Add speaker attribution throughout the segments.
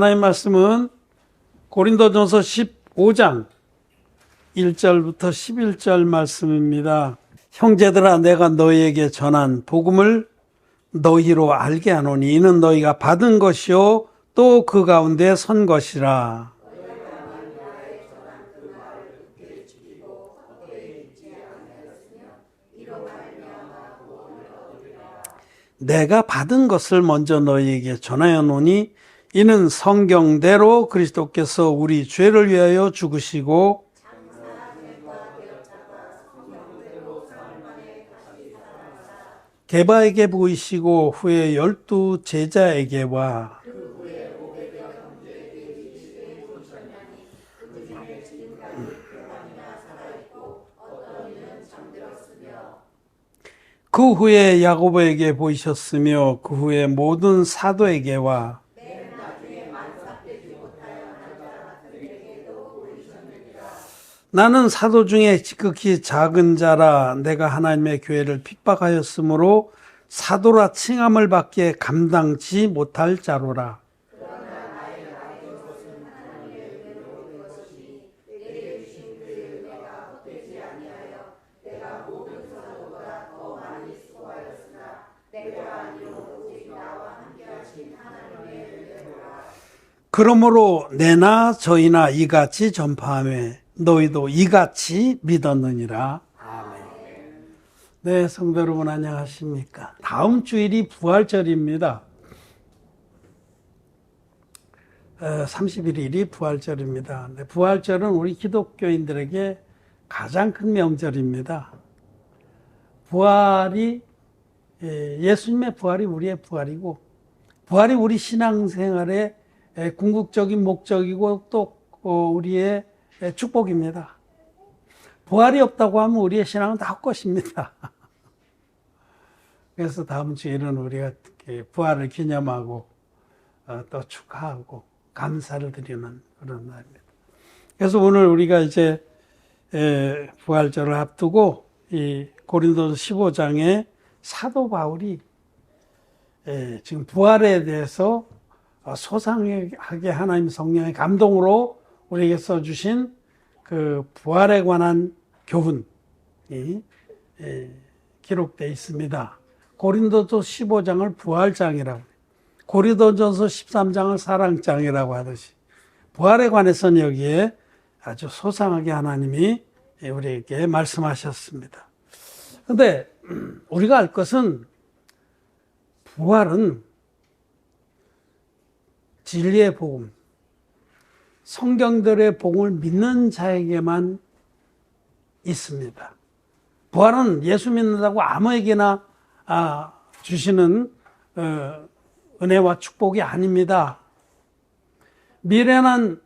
Speaker 1: 하나님 말씀은 고린도전서 15장 1절부터 11절 말씀입니다. 형제들아, 내가 너희에게 전한 복음을 너희로 알게 하노니 이는 너희가 받은 것이요 또 그 가운데 선 것이라. 내가 받은 것을 먼저 너희에게 전하여 노니 이는 성경대로 그리스도께서 우리 죄를 위하여 죽으시고 게바에게 보이시고 후에 12 제자에게와 그 후에 야고보에게 보이셨으며 그 후에 모든 사도에게와 나는 사도 중에 지극히 작은 자라. 내가 하나님의 교회를 핍박하였으므로 사도라 칭함을 받기에 감당치 못할 자로라. 그러므로 내나 저희나 이같이 전파하며 너희도 이같이 믿었느니라. 아멘. 네, 성도 여러분 안녕하십니까? 다음 주일이 부활절입니다. 31일이 부활절입니다. 부활절은 우리 기독교인들에게 가장 큰 명절입니다. 부활이 예수님의 부활이 우리의 부활이고 부활이 우리 신앙생활의 궁극적인 목적이고 또 우리의 축복입니다. 부활이 없다고 하면 우리의 신앙은 다 헛것입니다. 그래서 다음 주일은 우리가 부활을 기념하고 또 축하하고 감사를 드리는 그런 날입니다. 그래서 오늘 우리가 이제 부활절을 앞두고 이 고린도서 15장에 사도 바울이 지금 부활에 대해서 소상하게 하나님 성령의 감동으로 우리에게 써주신 그 부활에 관한 교훈이 기록되어 있습니다. 고린도서 15장을 부활장이라고, 고린도전서 13장을 사랑장이라고 하듯이 부활에 관해서는 여기에 아주 소상하게 하나님이 우리에게 말씀하셨습니다. 그런데 우리가 알 것은 부활은 진리의 복음, 성경들의 복음을 믿는 자에게만 있습니다. 부활은 예수 믿는다고 아무에게나 주시는 은혜와 축복이 아닙니다. 미련한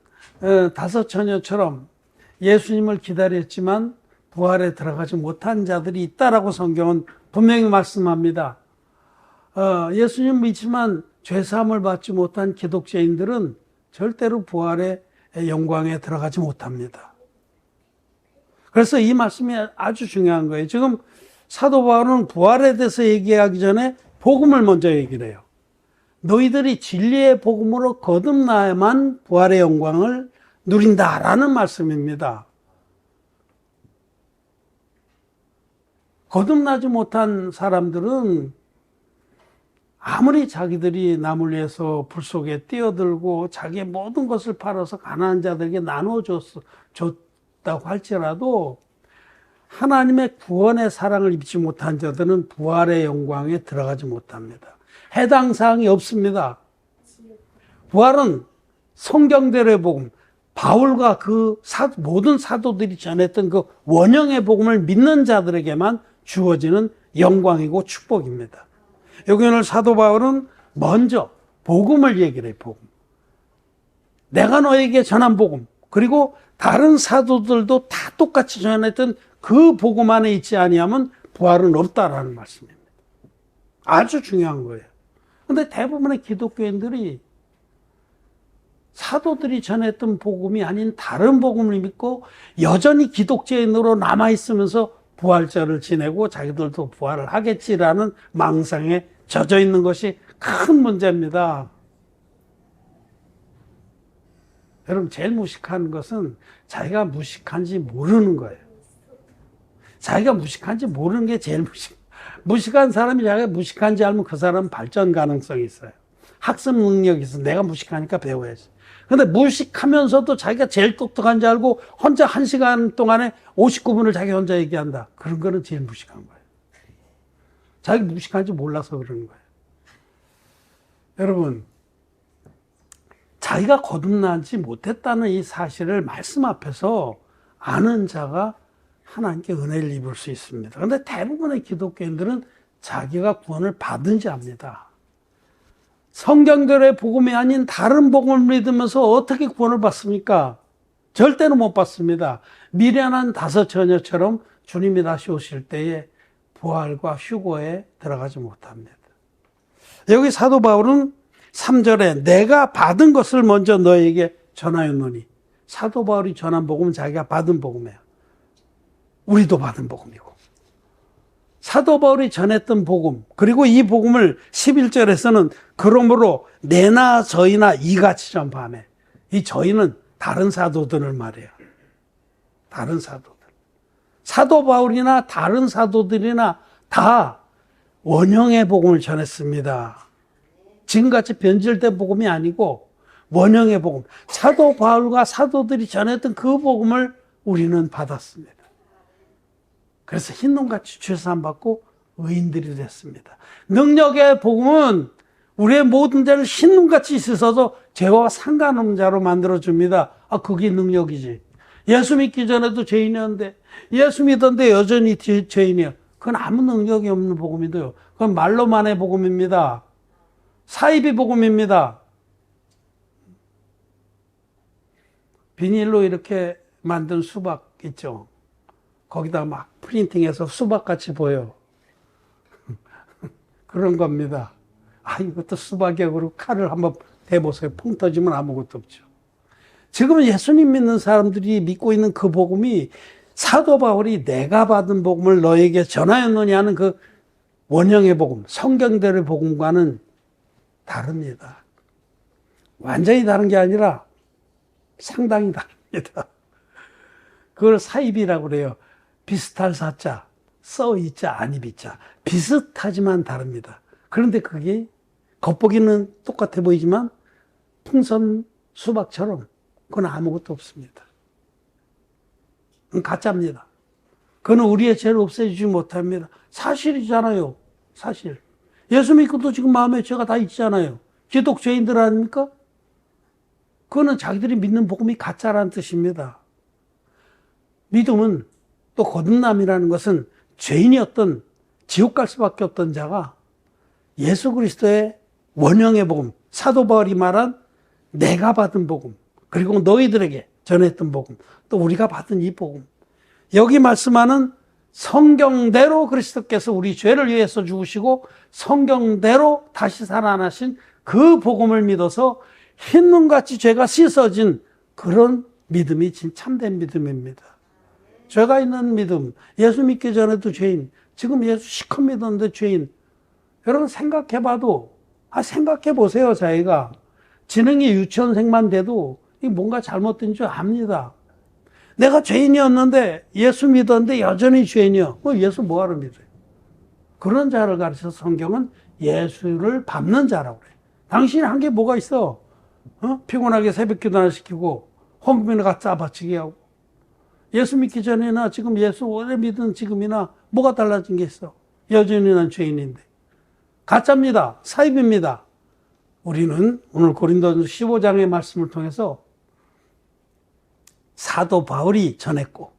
Speaker 1: 다섯 처녀처럼 예수님을 기다렸지만 부활에 들어가지 못한 자들이 있다라고 성경은 분명히 말씀합니다. 예수님 믿지만 죄사함을 받지 못한 기독자인들은 절대로 부활의 영광에 들어가지 못합니다. 그래서 이 말씀이 아주 중요한 거예요. 지금 사도 바울은 부활에 대해서 얘기하기 전에 복음을 먼저 얘기를 해요. 너희들이 진리의 복음으로 거듭나야만 부활의 영광을 누린다라는 말씀입니다. 거듭나지 못한 사람들은 아무리 자기들이 남을 위해서 불 속에 뛰어들고 자기의 모든 것을 팔아서 가난한 자들에게 나눠줬다고 할지라도 하나님의 구원의 사랑을 입지 못한 자들은 부활의 영광에 들어가지 못합니다. 해당 사항이 없습니다. 부활은 성경대로의 복음, 바울과 그 모든 사도들이 전했던 그 원형의 복음을 믿는 자들에게만 주어지는 영광이고 축복입니다. 여기 오늘 사도 바울은 먼저 복음을 얘기를 해요. 복음. 내가 너에게 전한 복음, 그리고 다른 사도들도 다 똑같이 전했던 그 복음 안에 있지 아니하면 부활은 없다라는 말씀입니다. 아주 중요한 거예요. 그런데 대부분의 기독교인들이 사도들이 전했던 복음이 아닌 다른 복음을 믿고 여전히 기독교인으로 남아있으면서 부활절을 지내고 자기들도 부활을 하겠지라는 망상에 젖어 있는 것이 큰 문제입니다. 여러분, 제일 무식한 것은 자기가 무식한지 모르는 거예요. 자기가 무식한지 모르는 게 제일 무식한 사람이 자기가 무식한지 알면 그 사람은 발전 가능성이 있어요. 학습 능력이 있어. 내가 무식하니까 배워야지. 근데 무식하면서도 자기가 제일 똑똑한 줄 알고 혼자 1시간 동안에 59분을 자기 혼자 얘기한다. 그런 거는 제일 무식한 거예요. 자기 무식한지 몰라서 그러는 거예요. 여러분, 자기가 거듭나지 못했다는 이 사실을 말씀 앞에서 아는 자가 하나님께 은혜를 입을 수 있습니다. 그런데 대부분의 기독교인들은 자기가 구원을 받은지 압니다. 성경대로의 복음이 아닌 다른 복음을 믿으면서 어떻게 구원을 받습니까? 절대로 못 받습니다. 미련한 5 처녀처럼 주님이 다시 오실 때에 부활과 휴거에 들어가지 못합니다. 여기 사도 바울은 3절에 내가 받은 것을 먼저 너에게 전하였노니, 사도 바울이 전한 복음은 자기가 받은 복음이에요. 우리도 받은 복음이고, 사도 바울이 전했던 복음, 그리고 이 복음을 11절에서는 그러므로 내나 저희나 이같이 전파하매. 이 저희는 다른 사도들을 말해요. 다른 사도들. 사도 바울이나 다른 사도들이나 다 원형의 복음을 전했습니다. 지금같이 변질된 복음이 아니고 원형의 복음. 사도 바울과 사도들이 전했던 그 복음을 우리는 받았습니다. 그래서 흰눈같이 죄사함 받고 의인들이 됐습니다. 능력의 복음은 우리의 모든 죄를 흰눈같이 씻어서 죄와 상관없는 자로 만들어줍니다. 그게 능력이지. 예수 믿기 전에도 죄인이었는데, 예수 믿었는데 여전히 죄인이야. 그건 아무 능력이 없는 복음인데요. 그건 말로만의 복음입니다. 사이비 복음입니다. 비닐로 이렇게 만든 수박 있죠. 거기다 막 프린팅해서 수박같이 보여. 그런 겁니다. 이것도 수박이야. 그리고 칼을 한번 대보세요. 퐁 터지면 아무것도 없죠. 지금 예수님 믿는 사람들이 믿고 있는 그 복음이 사도 바울이 내가 받은 복음을 너에게 전하였느니 하는 그 원형의 복음, 성경대로의 복음과는 다릅니다. 완전히 다른 게 아니라 상당히 다릅니다. 그걸 사입이라고 그래요. 비슷할 사자, 써있자, 아니비자. 비슷하지만 다릅니다. 그런데 그게 겉보기는 똑같아 보이지만 풍선 수박처럼 그건 아무것도 없습니다. 그건 가짜입니다. 그건 우리의 죄를 없애주지 못합니다. 사실이잖아요. 사실. 예수 믿고도 지금 마음에 죄가 다 있잖아요. 기독죄인들 아닙니까? 그거는 자기들이 믿는 복음이 가짜라는 뜻입니다. 믿음은 또 거듭남이라는 것은 죄인이었던, 지옥 갈 수밖에 없던 자가 예수 그리스도의 원형의 복음, 사도 바울이 말한 내가 받은 복음, 그리고 너희들에게 전했던 복음, 또 우리가 받은 이 복음, 여기 말씀하는 성경대로 그리스도께서 우리 죄를 위해서 죽으시고 성경대로 다시 살아나신 그 복음을 믿어서 흰눈같이 죄가 씻어진 그런 믿음이 진 참된 믿음입니다. 죄가 있는 믿음, 예수 믿기 전에도 죄인, 지금 예수 시컷 믿었는데 죄인. 여러분 생각해봐도, 생각해보세요. 자기가 지능이 유치원생만 돼도 뭔가 잘못된 줄 압니다. 내가 죄인이었는데 예수 믿었는데 여전히 죄인이요. 예수 뭐하러 믿어요? 그런 자를 가르쳐서 성경은 예수를 밟는 자라고 그래요. 당신이 한 게 뭐가 있어? 피곤하게 새벽 기도 하나 시키고 헌금이나 갖다 바치게 하고, 예수 믿기 전이나 지금 예수 오래 믿은 지금이나 뭐가 달라진 게 있어? 여전히 난 죄인인데. 가짜입니다. 사입입니다. 우리는 오늘 고린도전서 15장의 말씀을 통해서 사도 바울이 전했고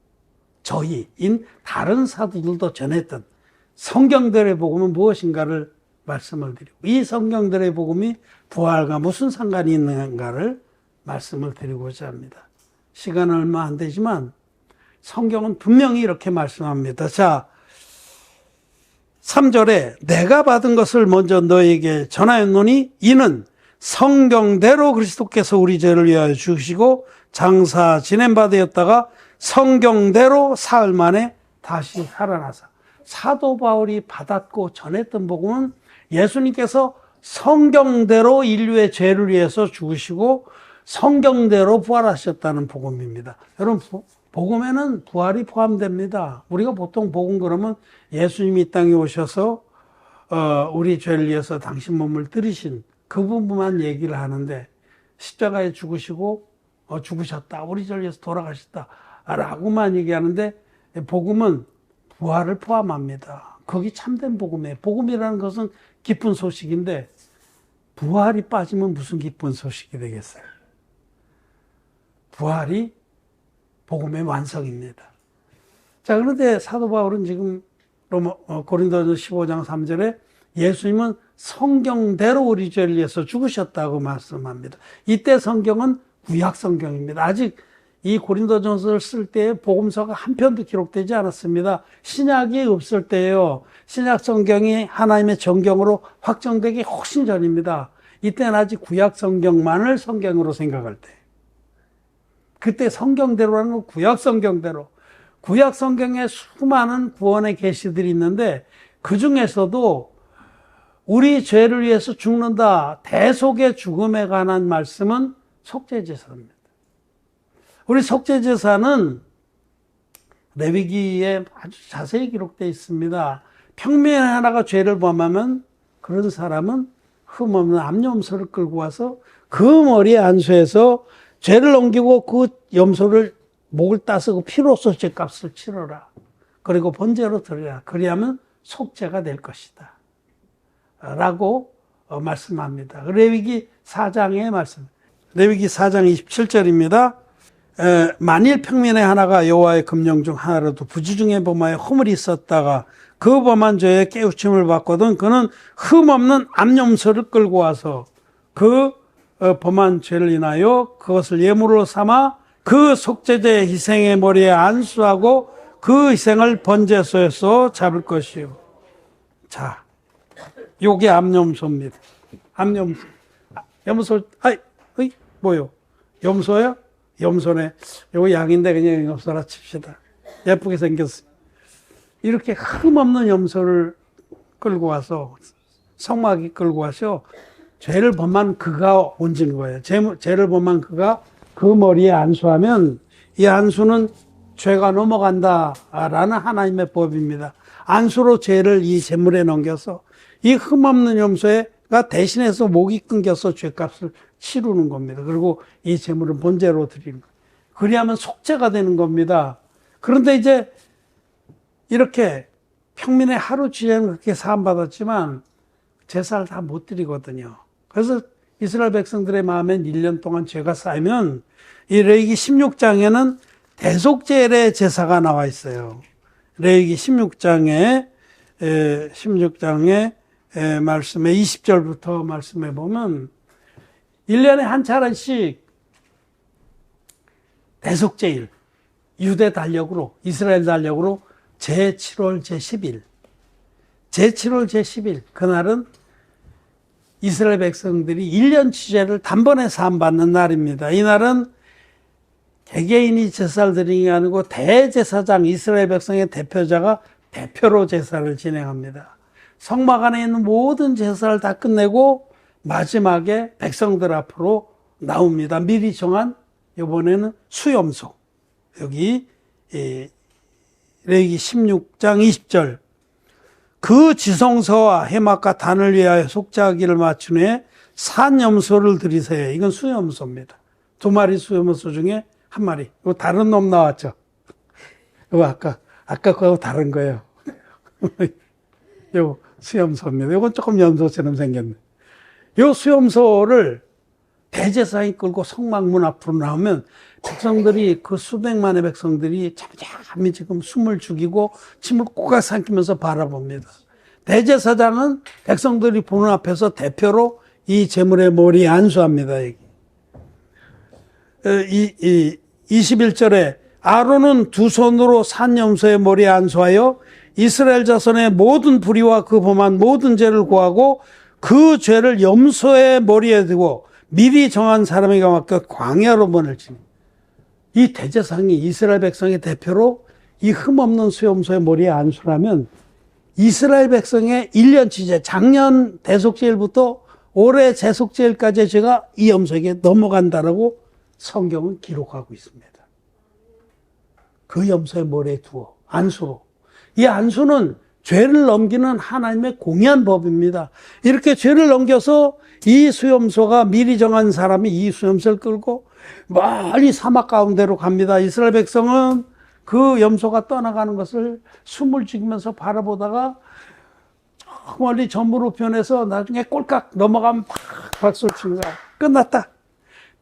Speaker 1: 저희인 다른 사도들도 전했던 성경들의 복음은 무엇인가를 말씀을 드리고, 이 성경들의 복음이 부활과 무슨 상관이 있는가를 말씀을 드리고자 합니다. 시간은 얼마 안 되지만 성경은 분명히 이렇게 말씀합니다. 자, 3절에 내가 받은 것을 먼저 너에게 전하였노니 이는 성경대로 그리스도께서 우리 죄를 위하여 죽으시고 장사 지낸 바 되었다가 성경대로 사흘 만에 다시 살아나사. 사도 바울이 받았고 전했던 복음은 예수님께서 성경대로 인류의 죄를 위해서 죽으시고 성경대로 부활하셨다는 복음입니다. 여러분, 복음에는 부활이 포함됩니다. 우리가 보통 복음 그러면 예수님이 이 땅에 오셔서 우리 죄를 위해서 당신 몸을 들이신 그 부분만 얘기를 하는데, 십자가에 죽으시고 죽으셨다, 우리 죄를 위해서 돌아가셨다 라고만 얘기하는데, 복음은 부활을 포함합니다. 거기 참된 복음이에요. 복음이라는 것은 기쁜 소식인데 부활이 빠지면 무슨 기쁜 소식이 되겠어요? 부활이 복음의 완성입니다. 자, 그런데 사도 바울은 지금 고린도전서 15장 3절에 예수님은 성경대로 우리 죄를 위해서 죽으셨다고 말씀합니다. 이때 성경은 구약 성경입니다. 아직 이 고린도전서를 쓸 때 복음서가 한 편도 기록되지 않았습니다. 신약이 없을 때예요. 신약 성경이 하나님의 정경으로 확정되기 훨씬 전입니다. 이때는 아직 구약 성경만을 성경으로 생각할 때. 그때 성경대로라는 건 구약 성경대로. 구약 성경에 수많은 구원의 계시들이 있는데 그 중에서도 우리 죄를 위해서 죽는다, 대속의 죽음에 관한 말씀은 속죄제사입니다. 우리 속죄제사는 레위기에 아주 자세히 기록되어 있습니다. 평민의 하나가 죄를 범하면 그런 사람은 흠없는 암염소를 끌고 와서 그 머리에 안수해서 죄를 넘기고 그 염소를 목을 따서 피로써 죄값을 치러라. 그리고 번제로 드리라. 그리하면 속죄가 될 것이다 라고 말씀합니다. 레위기 4장의 말씀. 레위기 4장 27절입니다. 만일 평민의 하나가 여호와의 금령 중 하나라도 부지 중에 범하여 허물이 있었다가 그 범한 죄에 깨우침을 받거든 그는 흠없는 암염소를 끌고 와서 그 범한 죄를 인하여 그것을 예물로 삼아 그 속죄제의 희생의 머리에 안수하고 그 희생을 번제소에서 잡을 것이요. 자, 요게 암염소입니다. 암염소. 염소, 뭐요? 염소요? 염소네. 요거 양인데 그냥 염소라 칩시다. 예쁘게 생겼어요. 이렇게 흠없는 염소를 끌고 와서, 성막이 끌고 와서 죄를 범한 그가 얹은 거예요. 죄를 범한 그가 그 머리에 안수하면 이 안수는 죄가 넘어간다라는 하나님의 법입니다. 안수로 죄를 이 제물에 넘겨서 이 흠없는 염소가 대신해서 목이 끊겨서 죄값을 치르는 겁니다. 그리고 이 제물은 번제로 드리는 거예요. 그리하면 속죄가 되는 겁니다. 그런데 이제 이렇게 평민의 하루 죄는 그렇게 사함받았지만 제사를 다 못 드리거든요. 그래서 이스라엘 백성들의 마음엔 1년 동안 죄가 쌓이면 이 레위기 16장에는 대속제의 제사가 나와 있어요. 레위기 16장에 말씀에 20절부터 말씀해 보면 1년에 한 차례씩 대속제일, 유대 달력으로, 이스라엘 달력으로 제7월 제10일, 제7월 제10일, 그날은 이스라엘 백성들이 1년치 죄를 단번에 사함받는 날입니다. 이날은 개개인이 제사를 드리는 게 아니고 대제사장, 이스라엘 백성의 대표자가 대표로 제사를 진행합니다. 성막 안에 있는 모든 제사를 다 끝내고 마지막에 백성들 앞으로 나옵니다. 미리 정한 이번에는 수염소. 여기 레위기 16장 20절. 그 지성소와 해막과 단을 위하여 속죄하기를 맞춘 후에 산염소를 들이세요. 이건 수염소입니다. 2마리 수염소 중에 1마리. 이거 다른 놈 나왔죠? 이거 아까 그거 다른 거예요. 이거 수염소입니다. 이건 조금 염소처럼 생겼네. 이 수염소를 대제사장이 끌고 성막문 앞으로 나오면 백성들이, 그 수백만의 백성들이 잠잠히 지금 숨을 죽이고 침을 꼬각 삼키면서 바라봅니다. 대제사장은 백성들이 보는 앞에서 대표로 이 제물의 머리에 안수합니다. 21절에 아론은 두 손으로 산염소의 머리에 안수하여 이스라엘 자손의 모든 불의와 그 범한 모든 죄를 고하고 그 죄를 염소의 머리에 두고 미리 정한 사람에게 맡겨 광야로 보낼지니. 이 대제사장이 이스라엘 백성의 대표로 이 흠없는 수염소의 머리에 안수하면 이스라엘 백성의 1년치 죄, 작년 대속제일부터 올해 재속죄일까지 제가 이 염소에게 넘어간다라고 성경은 기록하고 있습니다. 그 염소의 머리에 두어 안수로. 이 안수는 죄를 넘기는 하나님의 공의한 법입니다. 이렇게 죄를 넘겨서 이 수염소가 미리 정한 사람이 이 수염소를 끌고 멀리 사막 가운데로 갑니다. 이스라엘 백성은 그 염소가 떠나가는 것을 숨을 죽이면서 바라보다가 멀리 전부로 변해서 나중에 꼴깍 넘어가면 막 박수를 치는 거야. 끝났다.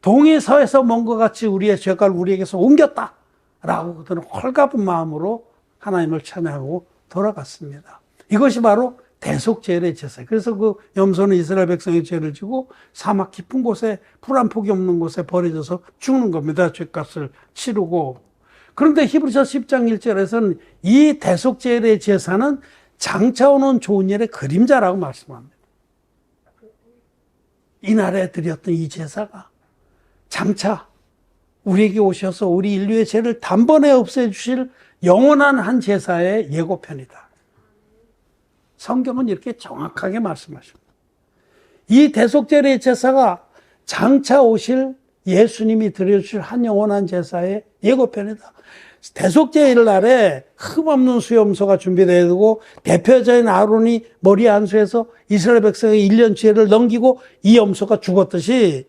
Speaker 1: 동이 서에서 먼 것 같이 우리의 죄가 우리에게서 옮겼다. 라고 그들은 홀가분 마음으로 하나님을 찬양하고 돌아갔습니다. 이것이 바로 대속죄의 제사예요. 그래서 그 염소는 이스라엘 백성의 죄를 지고 사막 깊은 곳에 풀 한 폭이 없는 곳에 버려져서 죽는 겁니다. 죄값을 치르고. 그런데 히브리서 10장 1절에서는 이 대속죄의 제사는 장차 오는 좋은 일의 그림자라고 말씀합니다. 이날에 드렸던 이 제사가 장차 우리에게 오셔서 우리 인류의 죄를 단번에 없애주실 영원한 한 제사의 예고편이다. 성경은 이렇게 정확하게 말씀하십니다. 이 대속죄의 제사가 장차 오실 예수님이 드려주실 한 영원한 제사의 예고편이다. 대속죄일 날에 흠없는 수염소가 준비되어 두고 대표자인 아론이 머리 안수해서 이스라엘 백성의 1년 죄를 넘기고 이 염소가 죽었듯이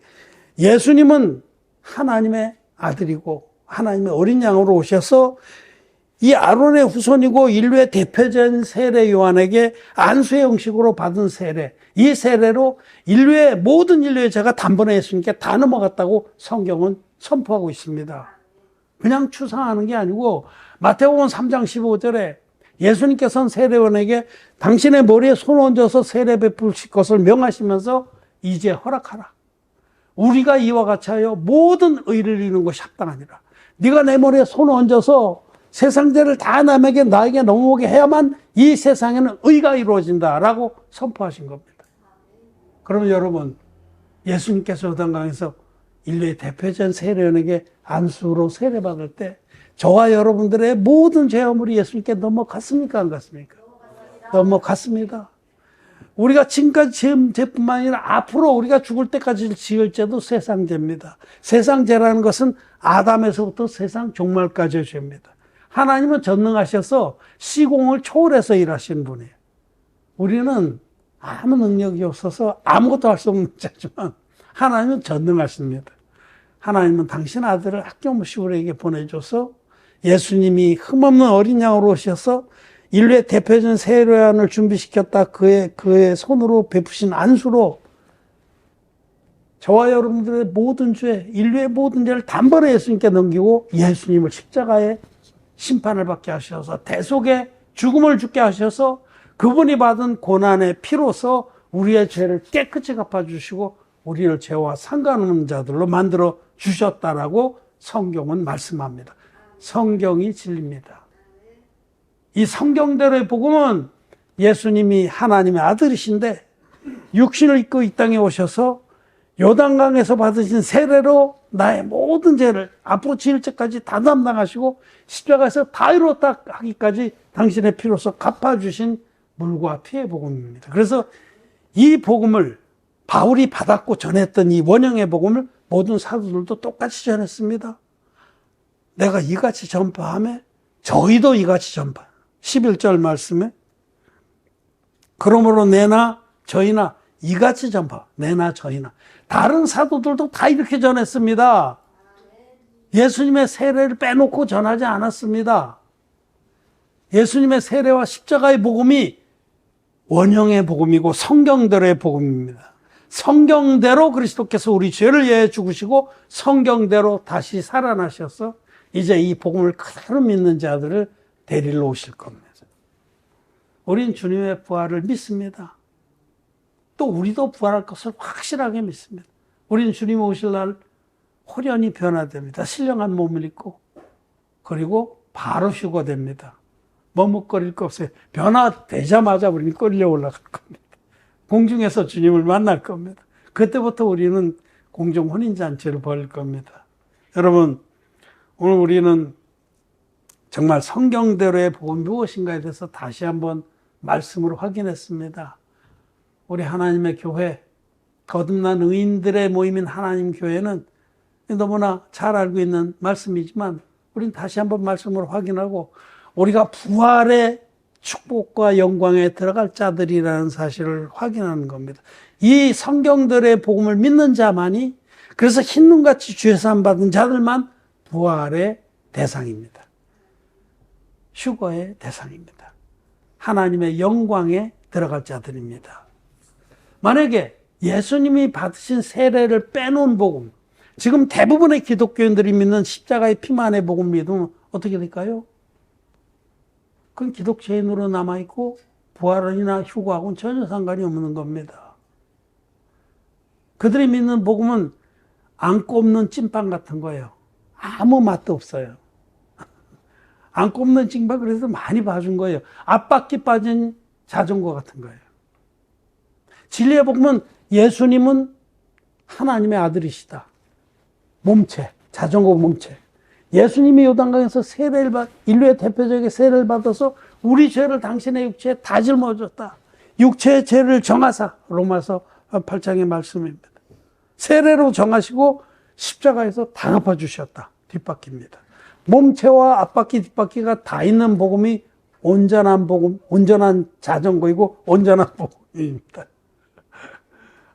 Speaker 1: 예수님은 하나님의 아들이고 하나님의 어린 양으로 오셔서 이 아론의 후손이고 인류의 대표자인 세례 요한에게 안수의 형식으로 받은 세례, 이 세례로 모든 인류의 죄가 단번에 예수님께 다 넘어갔다고 성경은 선포하고 있습니다. 그냥 추상하는 게 아니고 마태복음 3장 15절에 예수님께서는 세례요한에게 당신의 머리에 손을 얹어서 세례 베푸실 것을 명하시면서 이제 허락하라. 우리가 이와 같이 하여 모든 의를 이루는 것이 합당하니라. 네가 내 머리에 손을 얹어서 세상 죄를 다 나에게 넘어오게 해야만 이 세상에는 의가 이루어진다라고 선포하신 겁니다. 그러면 여러분, 예수님께서 요단강에서 인류의 대표자인 세례요한에게 안수로 세례받을 때 저와 여러분들의 모든 죄업물이 예수님께 넘어갔습니까? 안 갔습니까? 넘어갔습니다. 우리가 지금까지 지은 죄뿐만 아니라 앞으로 우리가 죽을 때까지 지을 죄도 세상 죄입니다. 세상 죄라는 것은 아담에서부터 세상 종말까지의 죄입니다. 하나님은 전능하셔서 시공을 초월해서 일하시는 분이에요. 우리는 아무 능력이 없어서 아무것도 할 수 없는 자지만 하나님은 전능하십니다. 하나님은 당신 아들을 아낌없이 우리에게 보내줘서 예수님이 흠없는 어린 양으로 오셔서 인류의 대표적인 세례요한을 준비시켰다. 그의 손으로 베푸신 안수로 저와 여러분들의 모든 죄, 인류의 모든 죄를 단번에 예수님께 넘기고 예수님을 십자가에 심판을 받게 하셔서 대속의 죽음을 죽게 하셔서 그분이 받은 고난의 피로서 우리의 죄를 깨끗이 갚아주시고 우리를 죄와 상관없는 자들로 만들어 주셨다라고 성경은 말씀합니다. 성경이 진리입니다. 이 성경대로의 복음은 예수님이 하나님의 아들이신데 육신을 입고 이 땅에 오셔서 요단강에서 받으신 세례로 나의 모든 죄를 앞으로 지을 죄까지 다 담당하시고 십자가에서 다 이루었다 하기까지 당신의 피로서 갚아주신 물과 피의 복음입니다. 그래서 이 복음을 바울이 받았고 전했던 이 원형의 복음을 모든 사도들도 똑같이 전했습니다. 내가 이같이 전파하며 저희도 이같이 전파. 11절 말씀에 그러므로 내나 저희나 이같이 전파. 내나 저희나. 다른 사도들도 다 이렇게 전했습니다. 예수님의 세례를 빼놓고 전하지 않았습니다. 예수님의 세례와 십자가의 복음이 원형의 복음이고 성경대로의 복음입니다. 성경대로 그리스도께서 우리 죄를 위해 죽으시고 성경대로 다시 살아나셔서 이제 이 복음을 그대로 믿는 자들을 데리러 오실 겁니다. 우린 주님의 부활을 믿습니다. 또 우리도 부활할 것을 확실하게 믿습니다. 우린 주님 오실 날 호련히 변화됩니다. 신령한 몸을 입고 그리고 바로 휴거됩니다. 머뭇거릴 거 없어요. 변화되자마자 우리는 끌려 올라갈 겁니다. 공중에서 주님을 만날 겁니다. 그때부터 우리는 공중 혼인잔치를 벌일 겁니다. 여러분, 오늘 우리는 정말 성경대로의 복음이 무엇인가에 대해서 다시 한번 말씀으로 확인했습니다. 우리 하나님의 교회, 거듭난 의인들의 모임인 하나님 교회는 너무나 잘 알고 있는 말씀이지만 우린 다시 한번 말씀으로 확인하고 우리가 부활의 축복과 영광에 들어갈 자들이라는 사실을 확인하는 겁니다. 이 성경들의 복음을 믿는 자만이, 그래서 흰눈같이 죄사함 받은 자들만 부활의 대상입니다. 휴거의 대상입니다. 하나님의 영광에 들어갈 자들입니다. 만약에 예수님이 받으신 세례를 빼놓은 복음, 지금 대부분의 기독교인들이 믿는 십자가의 피만의 복음 믿으면 어떻게 될까요? 그건 기독교인으로 남아있고 부활이나 휴거하고는 전혀 상관이 없는 겁니다. 그들이 믿는 복음은 안 꼽는 찐빵 같은 거예요. 아무 맛도 없어요. 안 꼽는 찐빵 그래서 많이 봐준 거예요. 앞바퀴 빠진 자전거 같은 거예요. 진리의 복음은 예수님은 하나님의 아들이시다. 몸체, 자전거 몸체. 예수님이 요단강에서 세례를 인류의 대표적인 세례를 받아서 우리 죄를 당신의 육체에 다 짊어졌다. 육체의 죄를 정하사. 로마서 8장의 말씀입니다. 세례로 정하시고 십자가에서 다 갚아주셨다. 뒷바퀴입니다. 몸체와 앞바퀴, 뒷바퀴가 다 있는 복음이 온전한 복음, 온전한 자전거이고 온전한 복음입니다.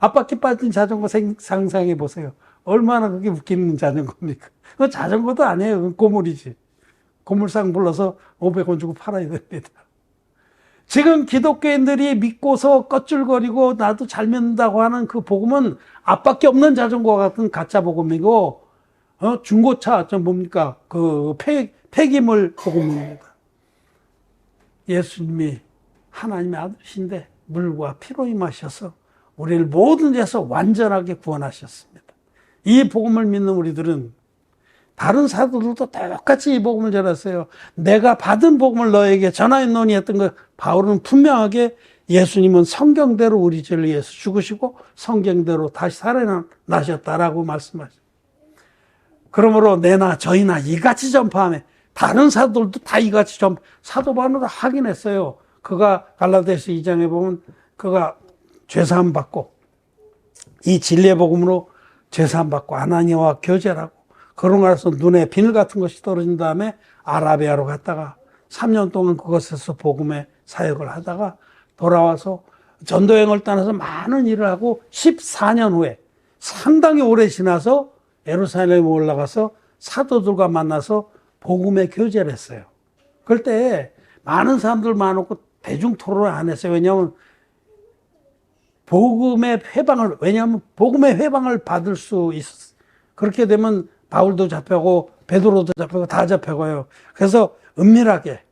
Speaker 1: 앞바퀴 빠진 자전거 상상해 보세요. 얼마나 그게 웃기는 자전거입니까? 그거 자전거도 아니에요. 그건 고물이지. 고물상 불러서 500원 주고 팔아야 됩니다. 지금 기독교인들이 믿고서 껍질거리고 나도 잘 믿는다고 하는 그 복음은 앞밖에 없는 자전거 같은 가짜 복음이고, 중고차, 뭡니까? 그 폐기물 복음입니다. 예수님이 하나님의 아들이신데 물과 피로 임하셔서 우리를 모든 죄에서 완전하게 구원하셨습니다. 이 복음을 믿는 우리들은 다른 사도들도 똑같이 이 복음을 전했어요. 내가 받은 복음을 너에게 전하였노니 했던 거, 바울은 분명하게 예수님은 성경대로 우리 죄를 위해서 죽으시고 성경대로 다시 살아나셨다라고 말씀하셨어요. 그러므로 내나 저희나 이같이 전파하며, 다른 사도들도 다 이같이 사도 바울도 하긴 했어요. 그가 갈라디아서 2장에 보면 그가 죄사함 받고 이 진리의 복음으로 죄사함 받고 아나니아와 교제라고, 그러고 나서 눈에 비늘 같은 것이 떨어진 다음에 아라비아로 갔다가 3년 동안 그것에서 복음의 사역을 하다가 돌아와서 전도여행을 떠나서 많은 일을 하고 14년 후에 상당히 오래 지나서 예루살렘에 올라가서 사도들과 만나서 복음의 교제를 했어요. 그럴 때 많은 사람들 많았고 대중 토론을 안 했어요. 왜냐하면 복음의 회방을 받을 수 있었어요. 그렇게 되면 바울도 잡혀고 베드로도 잡혀고 다 잡혀가요. 그래서 은밀하게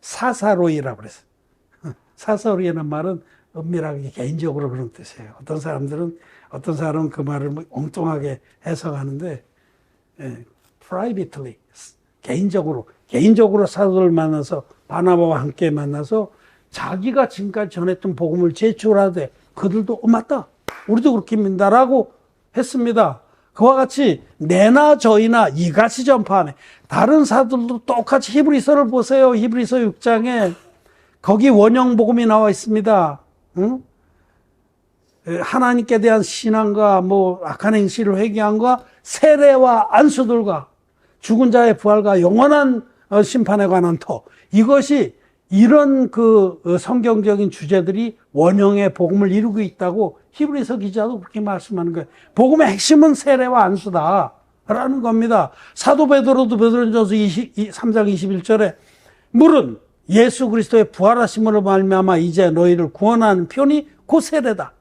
Speaker 1: 사사로이라고 그랬어요. 사사로이라는 말은 은밀하게 개인적으로 그런 뜻이에요. 어떤 사람은 그 말을 엉뚱하게 해석하는데, privately, 개인적으로 사도를 만나서 바나바와 함께 만나서 자기가 지금까지 전했던 복음을 제출하되 그들도 맞다, 우리도 그렇게 믿는다라고 했습니다. 그와 같이 내나 저희나 이같이 전파하며, 다른 사도들도 똑같이 히브리서를 보세요. 히브리서 6장에 거기 원형 복음이 나와 있습니다. 응? 하나님께 대한 신앙과 악한 행실을 회개함과 세례와 안수들과 죽은 자의 부활과 영원한 심판에 관한 터, 이것이 이런 성경적인 주제들이 원형의 복음을 이루고 있다고 히브리서 기자도 그렇게 말씀하는 거예요. 복음의 핵심은 세례와 안수다라는 겁니다. 사도 베드로도 베드로전서 3장 21절에 물은 예수 그리스도의 부활하심으로 말미암아 이제 너희를 구원하는 표니 곧 세례다.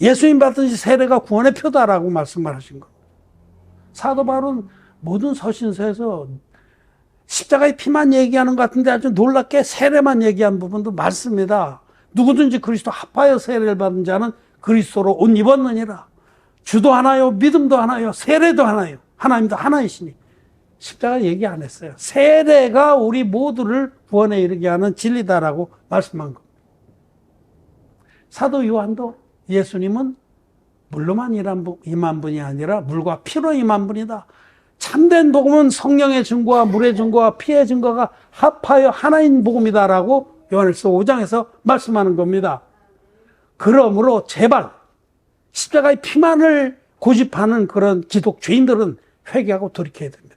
Speaker 1: 예수님 받은 세례가 구원의 표다라고 말씀을 하신 겁니다. 사도 바울은 모든 서신서에서 십자가의 피만 얘기하는 것 같은데 아주 놀랍게 세례만 얘기한 부분도 많습니다. 누구든지 그리스도 합하여 세례를 받은 자는 그리스도로 옷 입었느니라. 주도 하나요, 믿음도 하나요, 세례도 하나요, 하나님도 하나이시니. 십자가 얘기 안 했어요. 세례가 우리 모두를 구원에 이르게 하는 진리다라고 말씀한 겁니다. 사도 요한도 예수님은 물로만 임한 분이 아니라 물과 피로 임한 분이다. 참된 복음은 성령의 증거와 물의 증거와 피의 증거가 합하여 하나인 복음이다라고 요한일서 5장에서 말씀하는 겁니다. 그러므로 제발 십자가의 피만을 고집하는 그런 기독주의인들은 회개하고 돌이켜야 됩니다.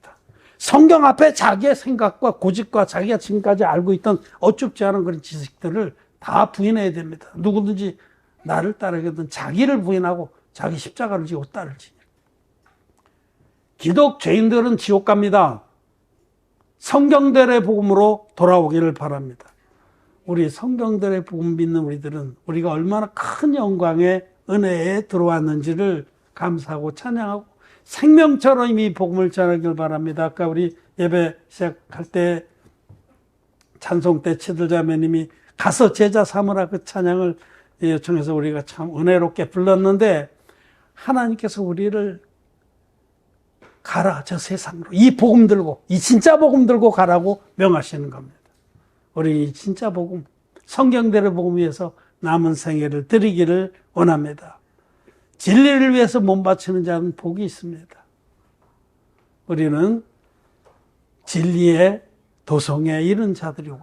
Speaker 1: 성경 앞에 자기의 생각과 고집과 자기가 지금까지 알고 있던 어쭙지 않은 그런 지식들을 다 부인해야 됩니다. 누구든지 나를 따르거든 자기를 부인하고 자기 십자가를 지고 따르지. 기독주의인들은 지옥 갑니다. 성경들의 복음으로 돌아오기를 바랍니다. 우리 성경들의 복음 믿는 우리들은 우리가 얼마나 큰 영광의 은혜에 들어왔는지를 감사하고 찬양하고 생명처럼 이 복음을 전하길 바랍니다. 아까 우리 예배 시작할 때 찬송 때 치들자매님이 가서 제자 삼으라 그 찬양을 요청해서 우리가 참 은혜롭게 불렀는데 하나님께서 우리를 가라 저 세상으로 이 복음 들고 이 진짜 복음 들고 가라고 명하시는 겁니다. 우리 이 진짜 복음 성경대로 복음 위해서 남은 생애를 드리기를 원합니다. 진리를 위해서 몸 바치는 자는 복이 있습니다. 우리는 진리의 도성에 이른 자들이고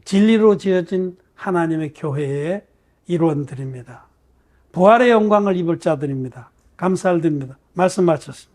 Speaker 1: 진리로 지어진 하나님의 교회의 일원들입니다. 부활의 영광을 입을 자들입니다. 감사를 드립니다. 말씀 마쳤습니다.